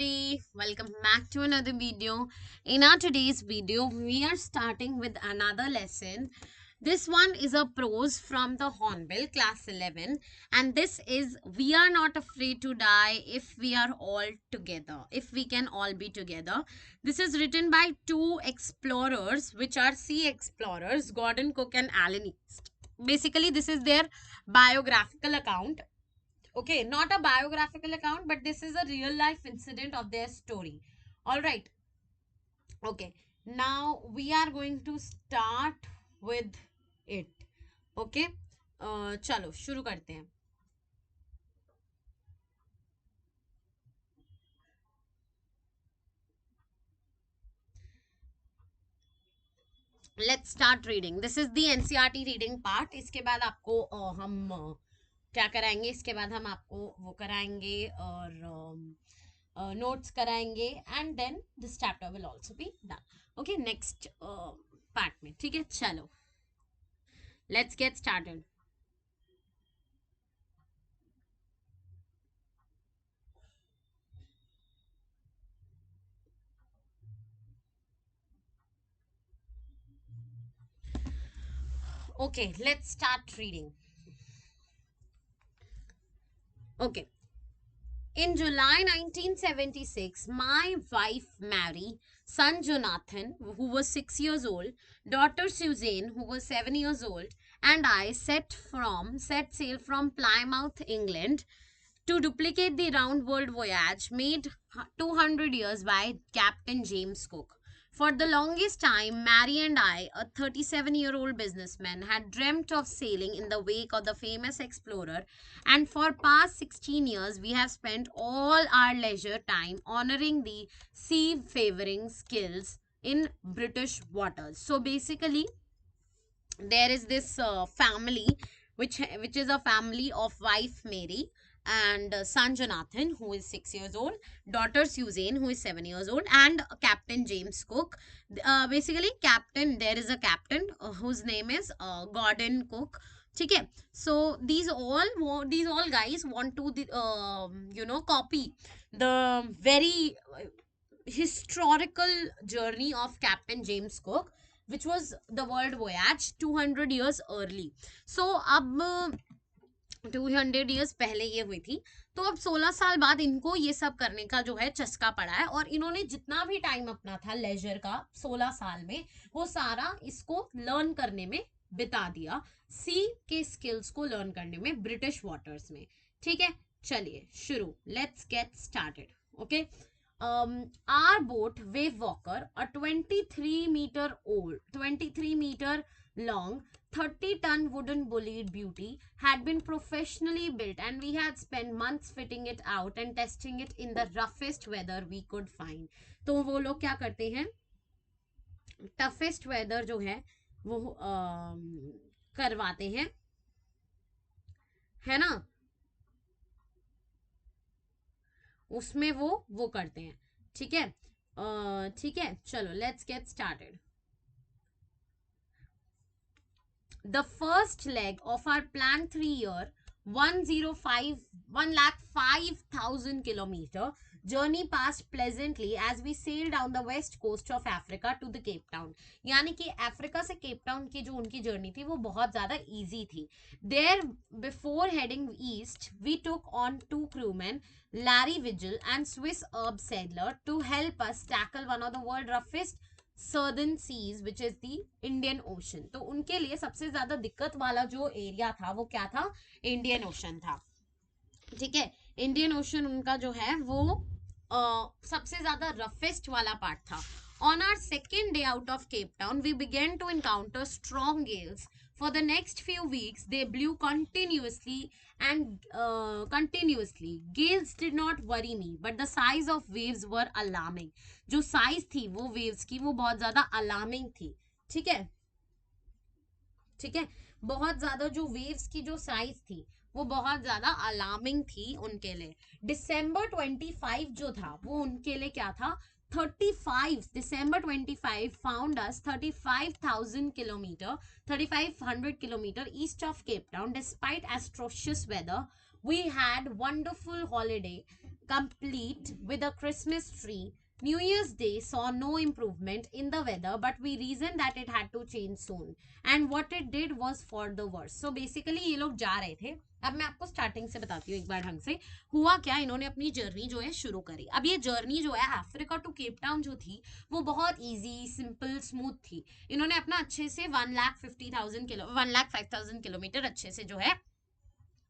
everybody, welcome back to another video. In our today's video, we are starting with another lesson. This one is a prose from the Hornbill class 11, and this is we are not afraid to die if we are all together, if we can all be together. This is written by two explorers, which are sea explorers, Gordon Cook and Alan East. Basically, this is their biographical account. Okay, not a biographical account, but this is a real life incident of their story. All right. Okay, now we are going to start with it. Okay, चलो शुरू करते हैं. Let's start reading. This is the NCERT reading part. इसके बाद आपको हम क्या कराएंगे, इसके बाद हम आपको वो कराएंगे और नोट्स कराएंगे, and then this chapter will also be done. Okay, next part में. ठीक है, चलो let's get started. Okay, let's start reading. Okay. In July 1976, my wife Mary, son Jonathan, who was 6 years old, daughter Suzanne, who was 7 years old, and I set sail from Plymouth, England, to duplicate the round world voyage made 200 years by Captain James Cook. For the longest time, Mary and I, a 37-year-old businessman, had dreamt of sailing in the wake of the famous explorer, and for past 16 years, we have spent all our leisure time honoring the seafaring skills in British waters. So basically, there is this family which is a family of wife Mary and son Jonathan, who is 6 years old, daughter Suzanne, who is 7 years old, and Captain James Cook. Basically, captain, there is a captain whose name is Gordon Cook. ठीक है, so these all guys want to copy the very historical journey of Captain James Cook, which was the world voyage 200 years early. So अब 200 years पहले ये हुई थी, तो अब 16 साल बाद इनको ये सब करने का जो है चस्का पड़ा है, और इन्होंने जितना भी टाइम अपना था लेजर का 16 साल में, वो सारा इसको लर्न करने में बिता दिया, सी के स्किल्स को लर्न करने में ब्रिटिश वाटर्स में. ठीक है, चलिए शुरू. Let's get started. Okay, our boat Wave Walker, a 23 meter long, 30-ton wooden bullied beauty, had been professionally built, and we had spent months fitting it out and testing it in the roughest weather we could find. तो वो लोग क्या करते हैं, toughest weather जो है वो करवाते हैं, है ना, उसमें वो करते हैं. ठीक है, ठीक है, चलो let's get started. The first leg of our planned 3-year 1,05,000 kilometer journey passed pleasantly as we sailed down the west coast of Africa to the Cape Town. यानी कि अफ्रीका से केप टाउन की जो उनकी जर्नी थी वो बहुत ज़्यादा easy थी. There, before heading east, we took on 2 crewmen, Larry Vigil and Swiss Herb Sadler, to help us tackle one of the world's roughest southern seas which is the Indian ocean. तो उनके लिए सबसे ज्यादा दिक्कत वाला जो area था वो क्या था, इंडियन ओशन था. ठीक है, इंडियन ओशन उनका जो है वो सबसे ज्यादा रफेस्ट वाला पार्ट था. On our second day out of Cape Town, we began to encounter strong gales. For the next few weeks, they blew continuously and continuously. Gales did not worry me, but the size of waves were alarming. जो size थी वो waves की वो बहुत ज़्यादा alarming थी. ठीक है, ठीक है, बहुत ज़्यादा जो waves की जो size थी वो बहुत ज़्यादा अलार्मिंग थी उनके लिए. December 25 जो था वो उनके लिए क्या था, 35 December 25 found us 35,000 kilometer 3,500 kilometer east of Cape Town. Despite atrocious weather, we had wonderful holiday complete with a Christmas tree. New Year's Day saw no improvement in the weather, but we reasoned that it had to change soon. And what it did was for the worse. So basically ये लोग जा रहे थे. अब मैं आपको starting से बताती हूँ एक बार ढंग से. हुआ क्या, इन्होंने अपनी जर्नी जो है शुरू करी. अब ये जर्नी जो है अफ्रीका टू केप टाउन जो थी वो बहुत इजी, सिंपल, स्मूथ थी. इन्होंने अपना अच्छे से 1,50,000 किलोमीटर अच्छे से जो है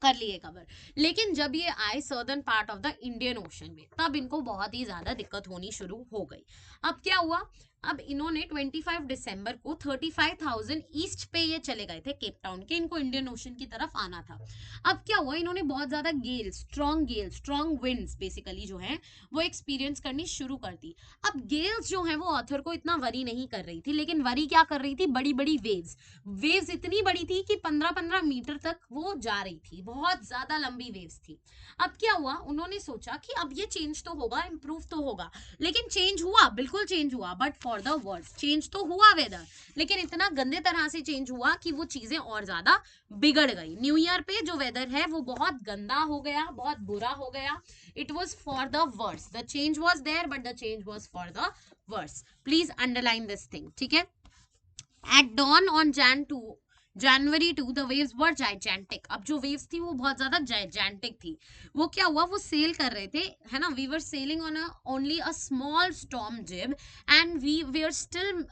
कर लिए कवर. लेकिन जब ये आए southern part of the Indian ocean में, तब इनको बहुत ही ज्यादा दिक्कत होनी शुरू हो गई. अब क्या हुआ, अब इन्होंने 25 दिसंबर को 35,000 ईस्ट पे ये चले गए थे केप टाउन के. इनको इंडियन ओशन की तरफ आना था. अब क्या हुआ, इन्होंने बहुत ज्यादा गेल, स्ट्रॉन्ग विंड्स बेसिकली जो है वो एक्सपीरियंस करनी शुरू कर दी. अब गेल्स जो है वो ऑथर को इतना वरी नहीं कर रही थी, लेकिन वरी क्या कर रही थी, बड़ी बड़ी वेव्स इतनी बड़ी थी कि 15-15 मीटर तक वो जा रही थी. बहुत ज्यादा लंबी वेव्स थी. अब क्या हुआ, उन्होंने सोचा कि अब ये चेंज तो होगा, इंप्रूव तो होगा. लेकिन चेंज हुआ, बिल्कुल चेंज हुआ, but for the worse. Change तो हुआ वेदर, लेकिन इतना गंदे तरह से चेंज हुआ कि वो चीजें और ज्यादा बिगड़ गई. न्यू ईयर पे जो वेदर है वो बहुत गंदा हो गया, बहुत बुरा हो गया. It was for the worse. The change was there, but the change was for the worse. Please underline this thing, ठीक है. At dawn on January 2 the waves were gigantic. अब जो वेव्स थी वो बहुत ज्यादा जाइजेंटिक थी. वो क्या हुआ, वो सेल कर रहे थे, है ना. We were sailing on only a small storm jib and we were still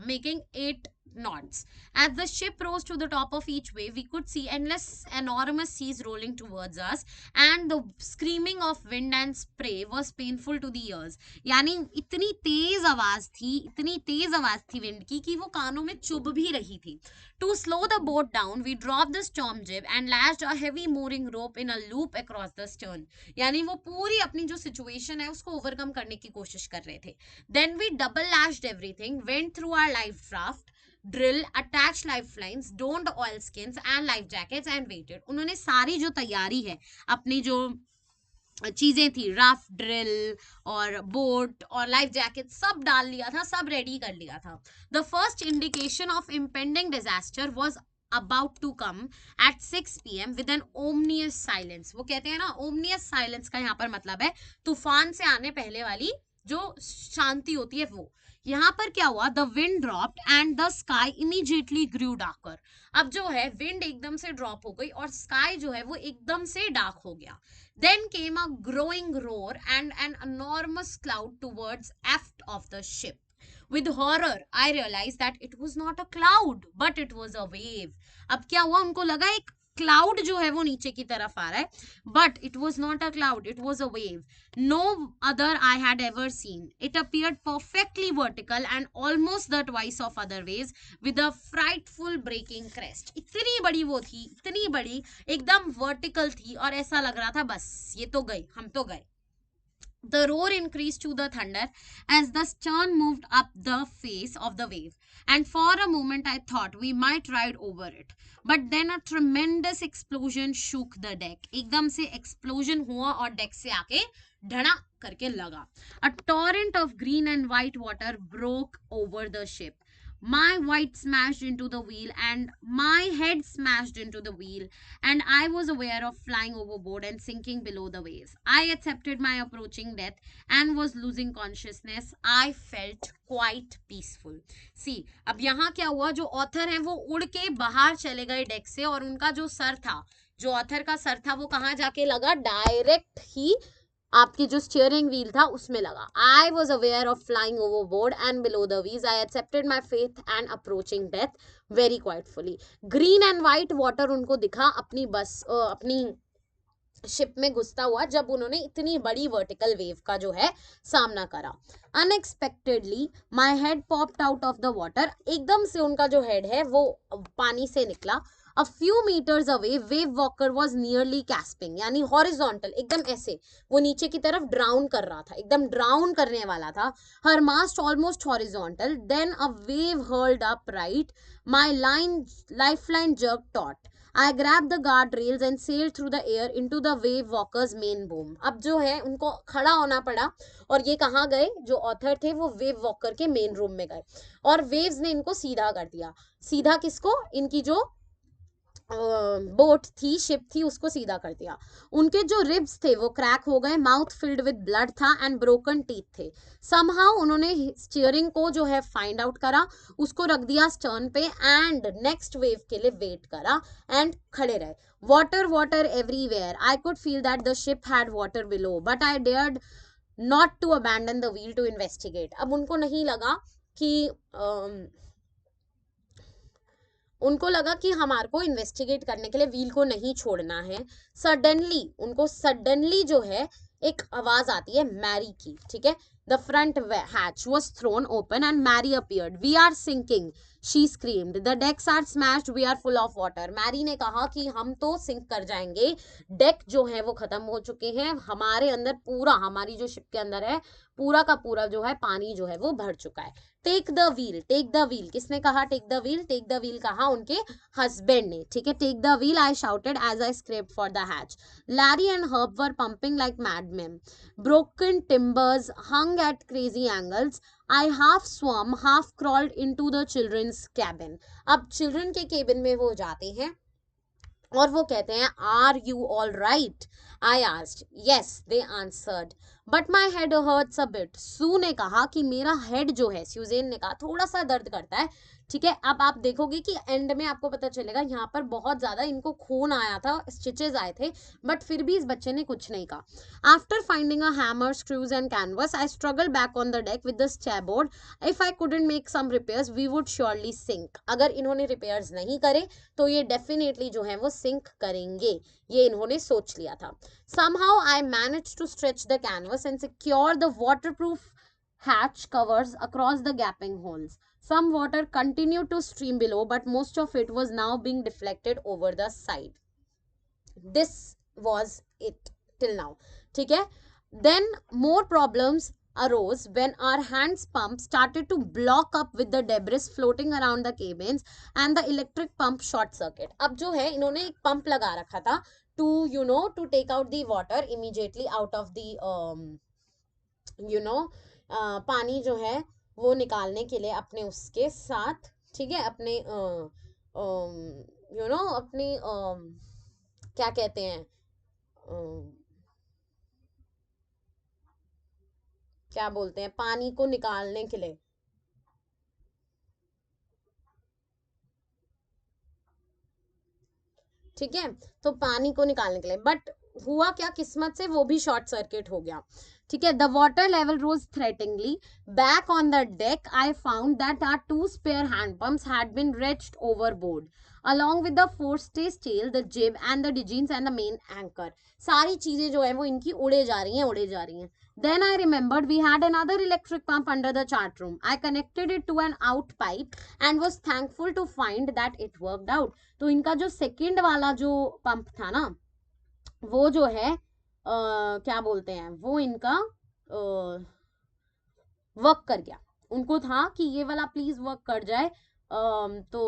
making 8 knots. As the ship rose to the top of each wave, we could see enormous seas rolling towards us, and the screaming of wind and spray was painful to the ears. यानी इतनी तेज आवाज थी wind की कि वो कानों में चुभ भी रही थी. To slow the boat down, we dropped the storm jib and lashed a heavy mooring rope in a loop across the stern. यानी वो पूरी अपनी जो सिचुएशन है उसको ओवरकम करने की कोशिश कर रहे थे. Then we double lashed everything, went through our life raft, drill, attach lifelines, donned oilskins and life jackets and waited. उन्होंने सारी जो तैयारी है, अपनी जो चीजें थी, राफ्ट, ड्रिल और बोट और लाइफ जैकेट, सब डाल लिया था, सब रेडी कर लिया था. The first indication of impending disaster was about to come at 6 PM with an ominous silence. वो कहते हैं ना, ominous silence का यहाँ पर मतलब है तूफान से आने पहले वाली जो शांति होती है वो. यहाँ पर क्या हुआ, the wind dropped and the sky immediately grew darker. अब जो है विंड एकदम से ड्रॉप हो गई और स्काई जो है वो एकदम से डार्क हो गया. Then came a growing roar and an enormous cloud towards aft of the ship. With horror, I realized that it was not a cloud, but it was a wave. अब क्या हुआ, उनको लगा एक क्लाउड जो है वो नीचे की तरफ आ रहा है, but it was not a cloud, it was a wave. No other I had ever seen. It appeared perfectly vertical and almost the twice of other waves with a frightful breaking crest. इतनी बड़ी वो थी, इतनी बड़ी, एकदम vertical थी और ऐसा लग रहा था बस ये तो गई, हम तो गए. The roar increased to the thunder as the stern moved up the face of the wave, and for a moment I thought we might ride over it. But then a tremendous explosion shook the deck. एकदम से explosion हुआ और deck से आके धड़ाक करके लगा. A torrent of green and white water broke over the ship. My white smashed into the wheel and my head smashed into the wheel, and I was aware of flying overboard and sinking below the waves. I accepted my approaching death and was losing consciousness. I felt quite peaceful. See, अब यहाँ क्या हुआ, जो author हैं वो उड़ के बाहर चले गए डेक से, और उनका जो सर था, जो ऑथर का सर था, वो कहाँ जाके लगा, डायरेक्ट ही आपकी जो स्टीयरिंग व्हील था उसमें लगा. I was aware of flying overboard and below the waves. I accepted my faith and approaching death very quietly. Green and white water उनको दिखा अपनी अपनी शिप में घुसता हुआ, जब उन्होंने इतनी बड़ी वर्टिकल वेव का जो है सामना करा. Unexpectedly my head popped out of the water. एकदम से उनका जो हेड है वो पानी से निकला. A few meters away, wave walker was nearly gasping, यानी horizontal, एकदम ऐसे वो नीचे की तरफ ड्राउन कर रहा था, एकदम ड्राउन करने वाला था. Her mast almost horizontal. Then a wave hurled up right. My lifeline jerked taut. I grabbed the guardrails and sailed through the air into the wave walker's main boom. अब जो है उनको खड़ा होना पड़ा, और ये कहाँ गए, जो ऑथर थे वो वेव वॉकर के मेन रूम में गए, और वेव्स ने इनको सीधा कर दिया. सीधा किसको, इनकी जो बोट थी, शिप थी, उसको सीधा कर दिया। उनके जो रिब्स थे वो क्रैक हो गए, माउथ फिल्ड विद ब्लड था एंड ब्रोकन टीथ थे। समहाउ उन्होंने स्टीयरिंग को जो है फाइंड आउट करा, उसको रख दिया स्टर्न पे एंड नेक्स्ट वेव के लिए वेट करा एंड खड़े रहे। Water water everywhere, I could feel that the ship had water below but I dared not to abandon the wheel to investigate. अब उनको नहीं लगा कि उनको लगा कि हमारे को इन्वेस्टिगेट करने के लिए व्हील को नहीं छोड़ना है। सडनली जो है एक आवाज आती है मैरी की, ठीक है। The front hatch was thrown open and Mary appeared. We are sinking, she screamed, the decks are smashed, we are full of water. Mary ने कहा कि हम तो सिंक कर जाएंगे, डेक जो है वो खत्म हो चुके हैं, हमारे अंदर पूरा, हमारी जो शिप के अंदर है पूरा का पूरा जो है पानी जो है वो भर चुका है। Take the wheel, take the wheel, किसने कहा take the wheel? Take the wheel कहा उनके हस्बैंड ने, ठीक है। Take the wheel, I shouted as I scraped for the hatch. Larry and Herb were pumping like madmen. Broken timbers hung at crazy angles. I half swam, half crawled into the children's cabin. अब children के cabin में वो जाते हैं और वो कहते हैं are you all right? I asked. Yes, they answered, but my head hurts a bit. Sue ने कहा कि मेरा हेड जो है, स्यूजेन ने कहा, थोड़ा सा दर्द करता है, ठीक है। अब आप देखोगे कि एंड में आपको पता चलेगा यहाँ पर बहुत ज्यादा इनको खून आया था, स्टिचेस आए थे, बट फिर भी इस बच्चे ने कुछ नहीं कहा। After finding a hammer, screws and canvas, I struggle back on the deck with the starboard. If I couldn't make some repairs we would surely sink. अगर इन्होंने रिपेयर्स नहीं करे तो ये डेफिनेटली जो है वो सिंक करेंगे, ये इन्होंने सोच लिया था। Somehow I managed to stretch the canvas and secure the waterproof hatch covers across the gaping holes. Some water continued to stream below, but most of it was now being deflected over the side. This was it till now, ठीक है। Then more problems arose when our hands pump started to block up with the debris floating around the cabins and the electric pump short circuit. अब जो है इन्होंने एक pump लगा रखा था to to take out the water immediately out of the पानी जो है वो निकालने के लिए अपने उसके साथ, ठीक है, अपने अपनी क्या कहते हैं, क्या बोलते हैं, पानी को निकालने के लिए, ठीक है, तो पानी को निकालने के लिए। बट हुआ क्या, किस्मत से वो भी शॉर्ट सर्किट हो गया, ठीक है। The water level rose threateningly. Back on the deck I found that our 2 spare hand pumps had been wrenched overboard along with the forestay sail, the jib and the digines and the main anchor. सारी चीजें जो है वो इनकी उड़े जा रही हैं, उड़े जा रही हैं। Then I remembered we had another electric pump under the chart room. I connected it to an out pipe and was thankful to find that it worked out. तो इनका जो सेकंड वाला जो पंप था ना, वो जो है क्या बोलते हैं, वो इनका वर्क कर गया। उनको था कि ये वाला प्लीज वर्क कर जाए, तो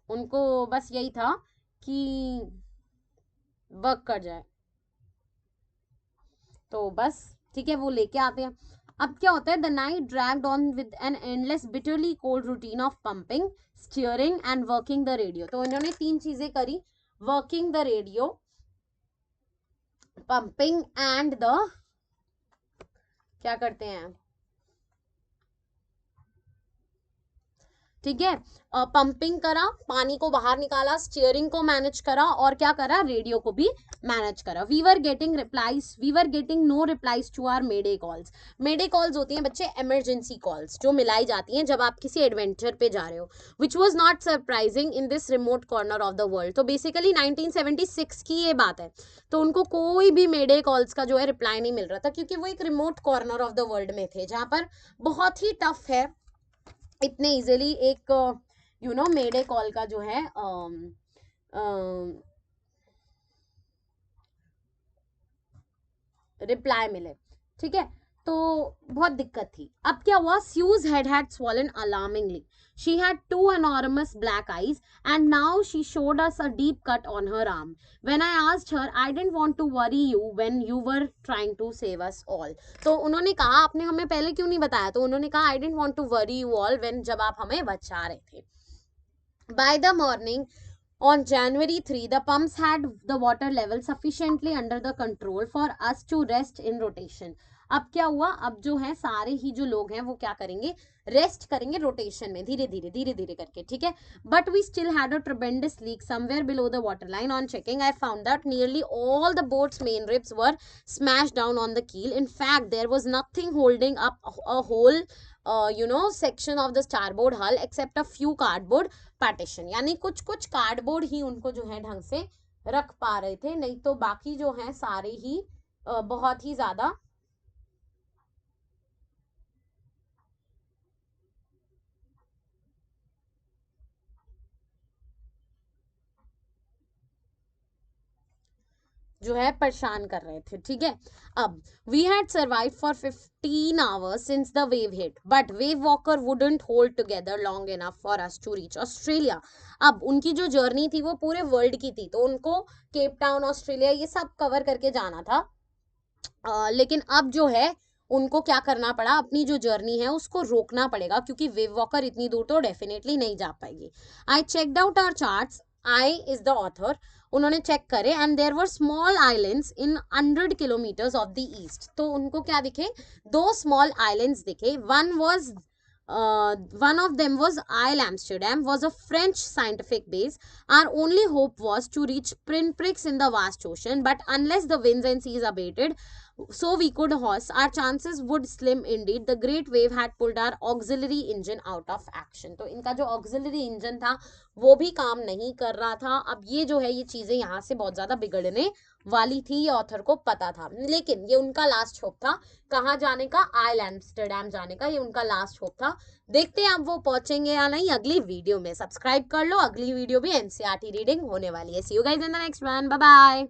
उनको बस यही था कि वर्क कर जाए, तो बस ठीक है, वो लेके आते हैं। अब क्या होता है, the night dragged on with an endless bitterly cold routine of pumping, steering and working the radio. तो इन्होंने 3 चीजें करी, working the radio, pumping and the, क्या करते हैं, ठीक है, पंपिंग करा, पानी को बाहर निकाला, स्टीयरिंग को मैनेज करा और क्या करा, रेडियो को भी मैनेज करा। We were getting no replies to our mayday calls. Mayday calls होती हैं बच्चे इमरजेंसी कॉल्स, जो मिलाई जाती हैं जब आप किसी एडवेंचर पे जा रहे हो, which was not surprising in this remote corner of the world. तो बेसिकली 1976 की ये बात है, तो उनको कोई भी मेडे कॉल्स का जो है रिप्लाई नहीं मिल रहा था, क्योंकि वो एक remote corner of the world में थे, जहाँ पर बहुत ही टफ है इतने इजीली एक मेडे कॉल का जो है रिप्लाई मिले, ठीक है। तो बहुत दिक्कत थी। अब क्या हुआ, Sue's head had swollen alarmingly. She had two enormous black eyes and now she showed us a deep cut on her arm. When I asked her, I didn't want to worry you when you were trying to save us all. तो उन्होंने कहा आपने हमें पहले क्यों नहीं बताया, तो उन्होंने कहा I didn't want to worry you all when, जब आप हमें बचा रहे थे. By the morning on January 3, the pumps had the water level sufficiently under the control for us to rest in rotation. अब क्या हुआ, अब जो है सारे ही जो लोग हैं वो क्या करेंगे, रेस्ट करेंगे रोटेशन में, धीरे धीरे करके, ठीक है. But we still had a tremendous leak somewhere below the water line. On checking I found that nearly all the boat's main ribs were smash down on the keel. In fact there was nothing holding up a whole section of the starboard hull except a few cardboard partition. यानी कुछ कुछ cardboard ही उनको जो है ढंग से रख पा रहे थे, नहीं तो बाकी जो है सारे ही बहुत ही ज्यादा जो है परेशान कर रहे थे, ठीक है. अब we had survive for 15 hours since the wave hit, but Wave Walker wouldn't hold together long enough for us to reach Australia. अब उनकी जो जर्नी थी वो पूरे वर्ल्ड की थी, तो उनको केप टाउन ऑस्ट्रेलिया ये सब कवर करके जाना था. लेकिन अब जो है उनको क्या करना पड़ा, अपनी जो जर्नी है उसको रोकना पड़ेगा, क्योंकि वेव वॉकर इतनी दूर तो डेफिनेटली नहीं जा पाएगी. I checked out our charts. I is the author. उन्होंने चेक करे and there were small islands in 100 kilometres of the east. तो उनको क्या दिखे, दो स्मॉल आइलैंड्स दिखे. One of them was Isle Amsterdam, was a French scientific base. Our only hope was to reach pinpricks in the vast ocean, but unless the winds and seas abated, so we could horse, our chances would slim indeed. The great wave had pulled our auxiliary engine out of action. तो इनका जो auxiliary engine था वो भी काम नहीं कर रहा था. अब ये जो है ये चीजें यहाँ से बहुत ज्यादा बिगड़ने वाली थी, ये ऑथर को पता था, लेकिन ये उनका लास्ट होप था. कहाँ जाने का, आइल एम्स्टरडैम जाने का, ये उनका लास्ट होप था. देखते हैं अब वो पहुंचेंगे या नहीं अगली वीडियो में. सब्सक्राइब कर लो, अगली वीडियो भी एनसीईआरटी रीडिंग होने वाली है. See you guys in the next one, bye bye.